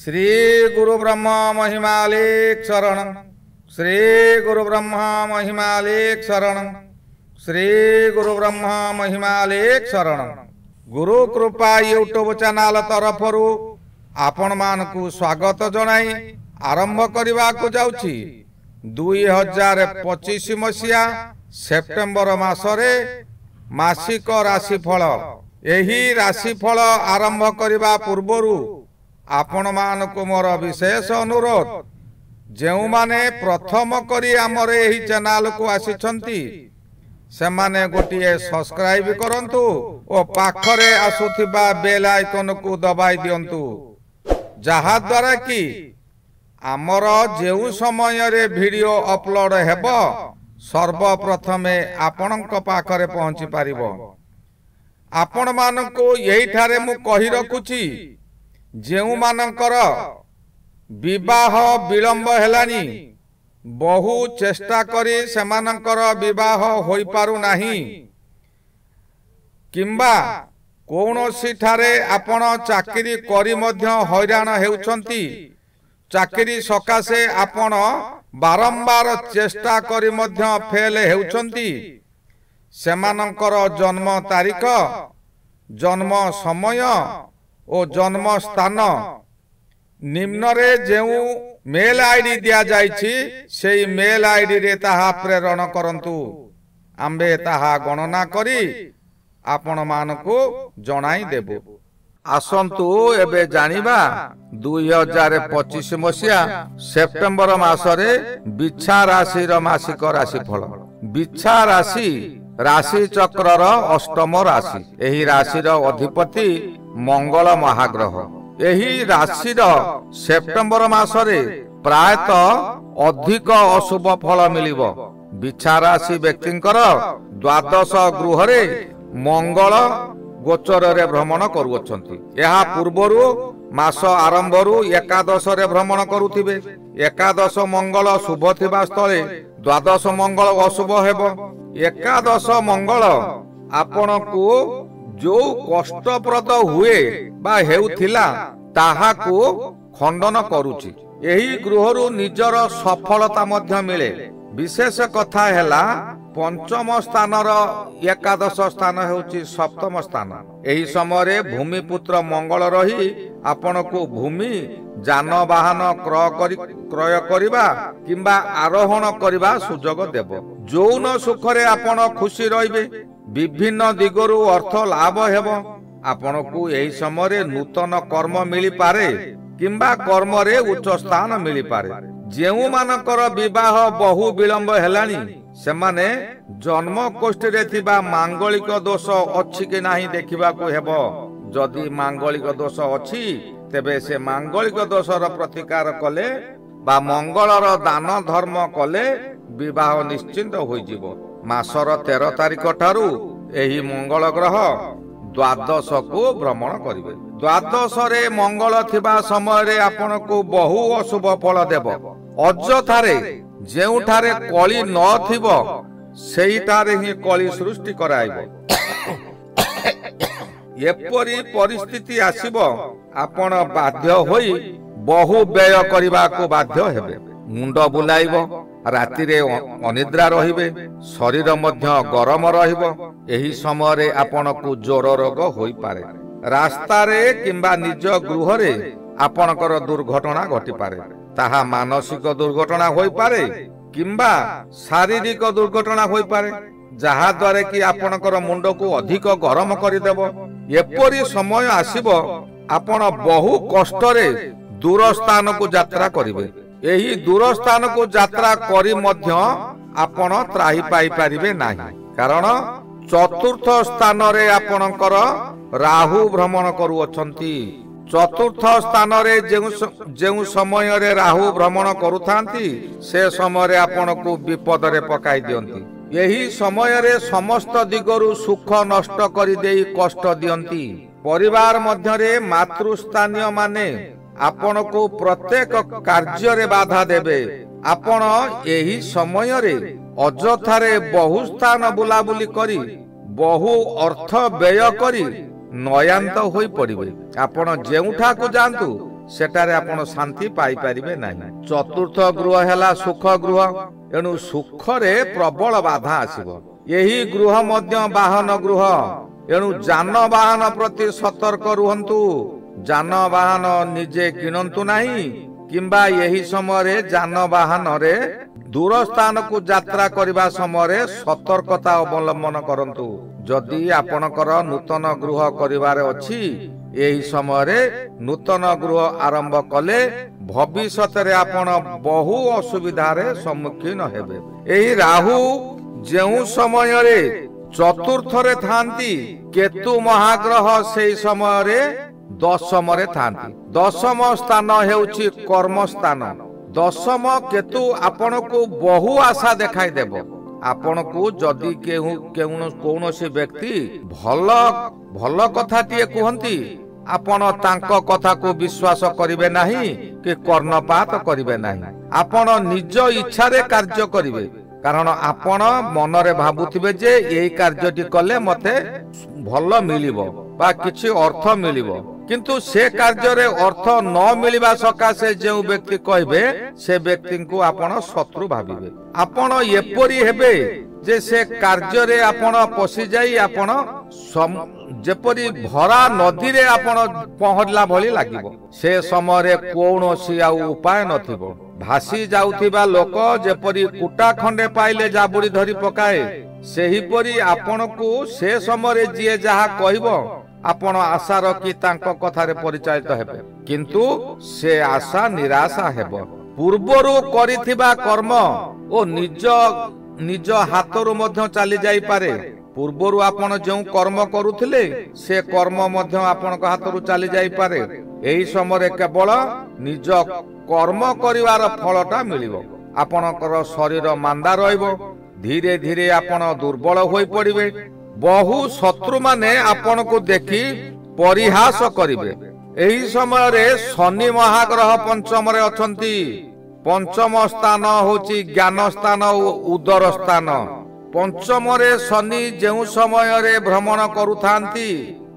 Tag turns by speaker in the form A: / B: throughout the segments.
A: श्री गुरु ब्रह्मा महिमालेक शरण। श्री गुरु ब्रह्मा महिमालेक शरण। श्री गुरु ब्रह्मा महिमालेक शरण। गुरु कृपा यूट्यूब चैनल तरफरु आपण मानकु स्वागत जनाई आरंभ करने को जाउछि 2025 मसीहा सेप्टेम्बर मासरे मासिक राशिफल। एही राशिफल आरंभ करने पूर्वरु आपण मानकु मोर विशेष अनुरोध, जेउ माने प्रथम करी आमर एही चैनल को आसिछंती सेमाने गोटिए सब्सक्राइब करंतु ओ पाखरे आसुथिबा बेल आइकन को दबाई दियंतु, जहा द्वारा कि आमर जेउ समय रे वीडियो अपलोड हेबो सर्वप्रथमे आपणक पाखरे पहुंची पारिबो। आपण मानकु एही ठारे मु कहि रखुची, जेउ मानकर विवाह विलंब हेलानी, बहु चेष्टा करी सेमानकर विवाह होई पारु नाही, किंबा कौनसी ठारे आपण चाकरी करी मध्य हैरान हेउछंती, चाकरी सकाशे आपण बारंबार चेष्टा करी मध्य फेल हेउछंती, सेमानकर जन्म तारीख, जन्म समय ओ जन्म स्थान निम्न रे जेउ मेल आईडी दिया जाइछि सेई मेल आईडी रे ताहा प्रेरण करंतु। आम्बे ताहा गणना करी आपण मानकु जणाई देबु। आसंतु एबे जानिबा 2025 मसिया सेप्टेम्बर मासरे बिच्छा राशि रो मासिक राशिफल। बिच्छा राशि राशि चक्रर अष्टम राशि। एही राशि रो अधिपति मंगल महाग्रह। एही राशि रो सेप्टेम्बर मासरे प्रायतः अधिक अशुभ फल मिलिबो। बिच्छा राशि व्यक्तिंकर द्वादश गृह रे मंगल गोचर रे भ्रमण करुछंती। एहा पूर्वरु मास आरंभरु एकादश रे भ्रमण करुथिबे। एकादश मंगल शुभ थिबा स्थले द्वादश मंगल अशुभ हेबो। एकादश मंगल आपनकु जो कष्टप्रद हुए बा हेउथिला ताहाकु खंडन करूची। एही गृहरु निजर सफलता मध्य मिले। विशेष कथा हैला पंचम स्थानर एकादश स्थान हेउची सप्तम स्थान। एही समय भूमिपुत्र मंगल रही आपनकु भूमि जानवाहन क्रय करिबा किंबा आरोहण करिबा सुजोग देबो। जौन सुखरे आपण खुशी रहिबे। विभिन्न दिगरु अर्थ लाभ हेबो। आपनकु एही समय नूतन कर्म मिली पारे किंबा कर्म रे उच्च स्थान मिली पारे। जेउ मानकर विवाह बहु विलंब हेलानी सेमाने जन्म कोष्ठी रे थिबा मांगलिक दोष अछि कि नाही देखिबा को हेबो। जदि मांगलिक दोष अछि तेबे से मांगलिक दोषर प्रतिकार कले बा मंगलर दान धर्म कले विवाह निश्चिंत होई जिवो। मासर 13 तारिख ठारू एही मंगल ग्रह द्वादश को भ्रमण करिवे। द्वादश रे मंगल थिबा समय रे आपण को बहु अशुभ फल देबो। अजथारे जेउठारे कली न थिबो सेइटारे ही कली सृष्टि कराइबो। एपरि परिस्थिति आसीबो आपण बाध्य होई बहु व्यय करिबा को बाध्य हेबे। मुंड बुलाइबो, राति रे अनिद्रा रहिबे, शरीर मध्य गरम रहिबो। एही समय रे आपण को ज्वर रोग होई पारे। रास्ता रे किंबा निज गृह रे आपणकर दुर्घटना घटी पारे। ताहा मानसिक दुर्घटना होई पारे किंबा शारीरिक दुर्घटना होई पारे, जहा द्वारा कि आपणकर मुंड को अधिक गरम करि देबो। एपरि समय आसीबो आपण बहु कष्ट रे दूर स्थान को यात्रा करिवे। एही दूर स्थान को यात्रा करी मध्य आपण त्राही पाई पारिबे नाही, कारण चतुर्थ स्थान रे आपणकर राहु भ्रमण करूअछंती। चतुर्थ स्थान रे जेउ समय रे राहु भ्रमण करूथांती से समय रे आपण को विपद रे पकाई दियंती। यही समय रे समस्त दिगरु सुख नष्ट करि देई कष्ट दियंती। परिवार मध्य रे मातृस्थानीय माने आपण को प्रत्येक कार्य रे बाधा देबे। आपण एही समय रे अजथारे बहु स्थान बुलाबुली करी बहु अर्थ व्यय करी नयांत होई पड़िबे। आपण जेउठा को जानतु सेटारे आपण शांति पाई परिबे नाही। चतुर्थ गृह हैला सुख गृह, एणु सुख रे प्रबल बाधा आसीबो। यही गृह मध्य वाहन गृह, एणु जान वाहन प्रति सतर्क रुहंतु। जान वाहन निजे किणंतु नाही, किंबा यही समय जान वाहन रे दूर स्थान को यात्रा करबा समय सतर्कता अवलंबन करंतु। जदि आपणकर नूतन गृह करिवार अछि, एही समय नूतन गृह आरंभ कले भविष्य रे आपण बहु असुविधा रे सम्मुखीन हेबे। एही राहु जेउ समय रे चतुर्थ रे थांती, केतु महाग्रह से समय रे दशम रे थांती। दशम स्थान हेउछि कर्म स्थान। दशम केतु आपण को बहु आशा देखाई देबो। आपण को जदि कौनसी व्यक्ति भल भल कथाटिए कहती, आपण तांको कथा को विश्वास करिवे नाही कि कर्णपात करिवे नाही। आपण निज इच्छा रे कार्य करिवे, कारण आपण मन रे भाबुथिबे जे एई कार्यटी कले मते भल मिलिबो बा किछि अर्थ मिलिबो, किंतु से कार्य रे अर्थ न मिलिबा सकाशे जो व्यक्ति कहबे से व्यक्ति को आपण शत्रु भाबिबे। आपण एपरि हेबे जे से कार्य रे आपण पसि जाई आपण जेपरि भरा नदी रे आपण पहरला भली लागिबो। से समय रे कोनोसी आ उपाय नथिबो। भासी जाउथिबा लोक जेपरि कुटा खंडे पाइले जाबुड़ी धरी पकाए, सेही परि आपण को से समय रे जे जहा कहबो आपण आशा रखी तांको कथारे परिचालित हेबे, किंतु से आशा निराशा हेबो। पूर्वरु करिथिबा कर्म ओ निज हाथरु मध्य चली जाई पारे। पूर्वरु आपण जो कर्म करुथिले से कर्म मध्य आपण को हाथरु चली जाई पारे। एही समय केवल निज कर्म करिवार फलटा मिलिबो। आपणकर शरीर मांदा रहइबो, धीरे धीरे आपण दुर्बल होई पड़िबे। बहु शत्रु माने आपण को देखी परिहास करिवे। एही समय रे शनि महाग्रह पंचम रे अछंती। पंचम स्थान होची ज्ञान स्थान और उदर स्थान। पंचम रे शनि जेउ समय रे भ्रमण करुथांती,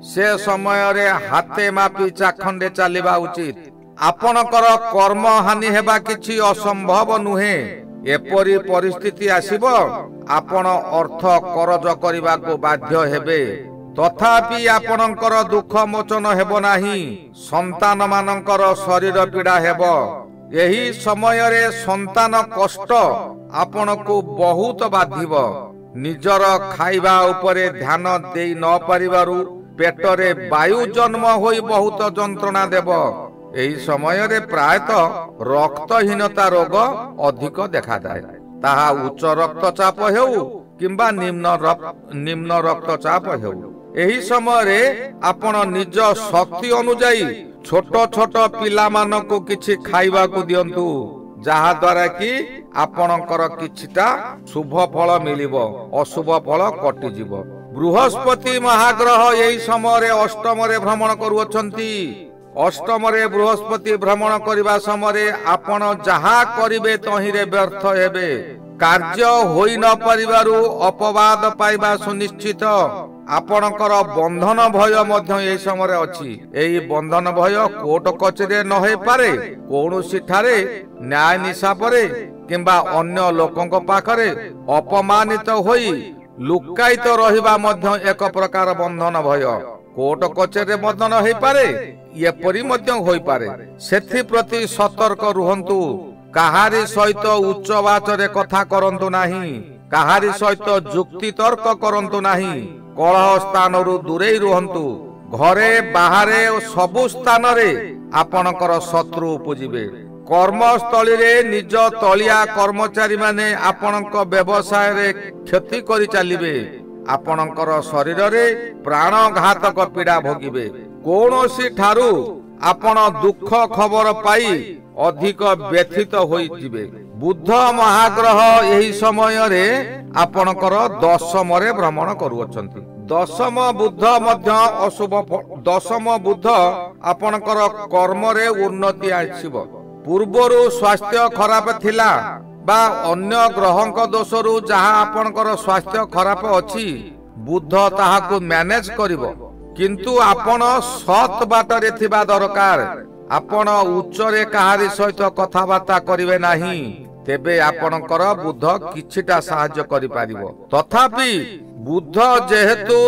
A: से समय रे हाथे मापी चाखंडे चलिबा उचित। आपणकर कर्म हानि हेबा किछि असंभव नुहे। एपरी परिस्थिति आसीबो, आपण अर्थ करज करिबा को बाध्य हेबे, तथापि आपणकर दुख मोचन हेबो नाही। संतान मानकर शरीर पीड़ा हेबो। यही समय रे संतान कष्ट आपण को बहुत बाधिबो। निजर खाइबा उपरे ध्यान देई न पारिबारु पेटरे वायु जन्म होई बहुत जंत्रणा देबो। एही समय रे प्रायतः रक्तहीनता रोग अधिक देखा जाए। ताहा उच्च रक्तचाप हेउ किंबा निम्न रक्तचाप हेउ। एही समय रे आपण निज शक्ति अनुसार छोट छोट पिला मान को किछि खाइबा को दियंतु, जहा द्वारा कि आपणकर किछिटा शुभ फल मिलिबो, अशुभ फल कटि जिवो। बृहस्पति महाग्रह एही समय रे अष्टम रे भ्रमण करूछंती। अष्टम रे बृहस्पति भ्रमण करिबा समय आपण जहा करिवे तहिरे व्यर्थ हेबे। कार्य होई न परिबारु अपवाद पाइबा सुनिश्चित। आपणकर बंधन भय मध्य एही समय अछि। एही बंधन भय कोर्ट कचेरी न होई पारे, कोनोसी ठारे न्याय निशापरे किंबा अन्य लोकंक पाखरे अपमानित होई लुकायित रहिबा मध्य एक प्रकार बंधन भय। कोर्ट कचेरी बंधन होई पारे, एपरि मध्य होई पारे। सेथि प्रति सतर्क रुहंतु। काहारी सहित उच्च वाचरे कथा करंतु नाही। काहारी सहित जुक्ति तर्क करंतु नाही। कलह स्थानरु दूरे रुहंतु। घरे बाहरे सबु स्थान रे आपणकर शत्रु उपजिबे। कर्मस्थली रे निज तलिया कर्मचारी माने आपणक व्यवसाय रे क्षति करि चालिबे। आपणकर शरीर रे प्राणघातक पीड़ा भोगिबे। कोनोसी ठारू आपण दुख खबर पाई अधिक व्यथित होई जिबे। बुध महाग्रह एही समय रे आपणकर दशम रे भ्रमण करूछंती। दशम बुध मध्य अशुभ। दशम बुध आपणकर कर्म रे उन्नति आछिबो। पूर्वरु स्वास्थ्य खराब थिला बा अन्य ग्रहंक दोषरु जहा आपणकर स्वास्थ्य खराब अछि, बुध ताहाकु मैनेज करिवो। किंतु आपण सत बाटरे थिबा दरकार। आपण उच्चरे काहारी सहित कथाबार्ता करिवे नाही तेबे आपणकर बुध किछिटा साहाय्य करि पारिबो। तथापि बुध जेहेतु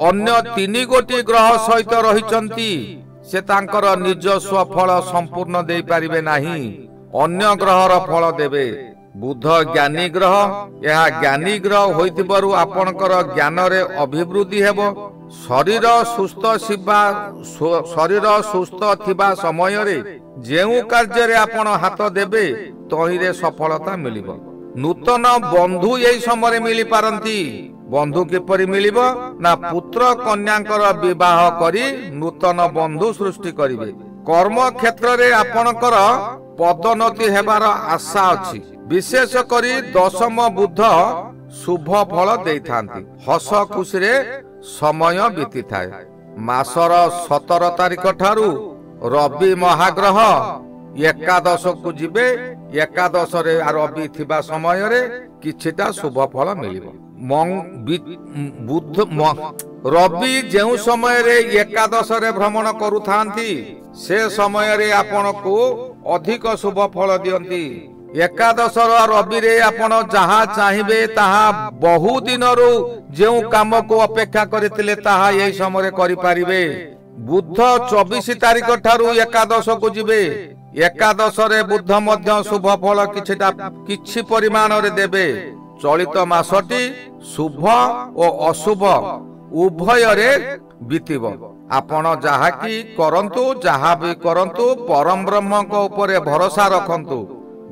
A: अन्य 3 गोटी ग्रह सहित रहिचंती से तांकर निजस्व फल संपूर्ण दे पारिबे नाही, अन्य ग्रहर फल देबे। बुध ज्ञानी ग्रह, यह ज्ञानी ग्रह होइतिबारु आपणकर ज्ञान रे अभिवृद्धि हेबो। शरीर सुस्थ थिबा समय रे जेउ कार्य रे आपण हाथ देबे तहिरे सफलता मिलिबो। नूतन बंधु एई समय मिली पारंती। बंधु किपरि मिलिबो ना पुत्र कन्यांकर विवाह करी नूतन बंधु सृष्टि करिवे। कर्म क्षेत्र रे आपणकर पदोन्नति हेबार आशा अछि। विशेष करी दशम बुध शुभ फल देइथांती। हस खुशी रे समय बीती थाए। मासर 17 तारिख ठारू रवि महाग्रह एकादश को जिबे। एकादश रे रवि थिबा समय रे किछिटा शुभ फल मिलिबो। रवि जेउ समय रे एकादश रे भ्रमण करुथांती से समय रे आपण को अधिक शुभ फल दियंती। एकादश रवि रे आपण जहा चाहिबे ताहा बहु दिनरु जेउ काम को अपेक्षा करथिले ताहा एई समय रे करि पारिबे। बुध 24 तारिख ठारू एकादश को जिबे। एकादश रे बुध मध्य शुभ फल किछि परिमाण रे देबे। चलित मासटी शुभ और अशुभ उभय रे बीतिबो। आपण जहा की करंतु जहा भी करंतु परम ब्रह्म को ऊपर भरोसा रखंतु।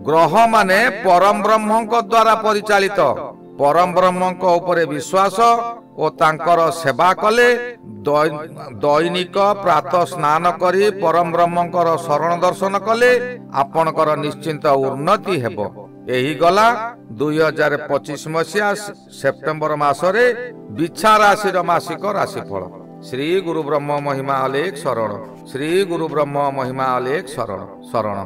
A: ग्रह माने परम ब्रह्म को द्वारा परिचालित। परम ब्रह्म को ऊपर विश्वास और तांकर सेवा कले दैनिक प्रातः स्नान करी परम ब्रह्म शरण दर्शन कले आपणकर निश्चिंत उन्नति हेबो। एही गला 2025 मसीहा सेप्टेम्बर मासरे बिछा राशि मासिक राशिफल। श्री गुरु ब्रह्म महिमा अलेख शरण। श्री गुरु ब्रह्म महिमा अलेख शरण शरण।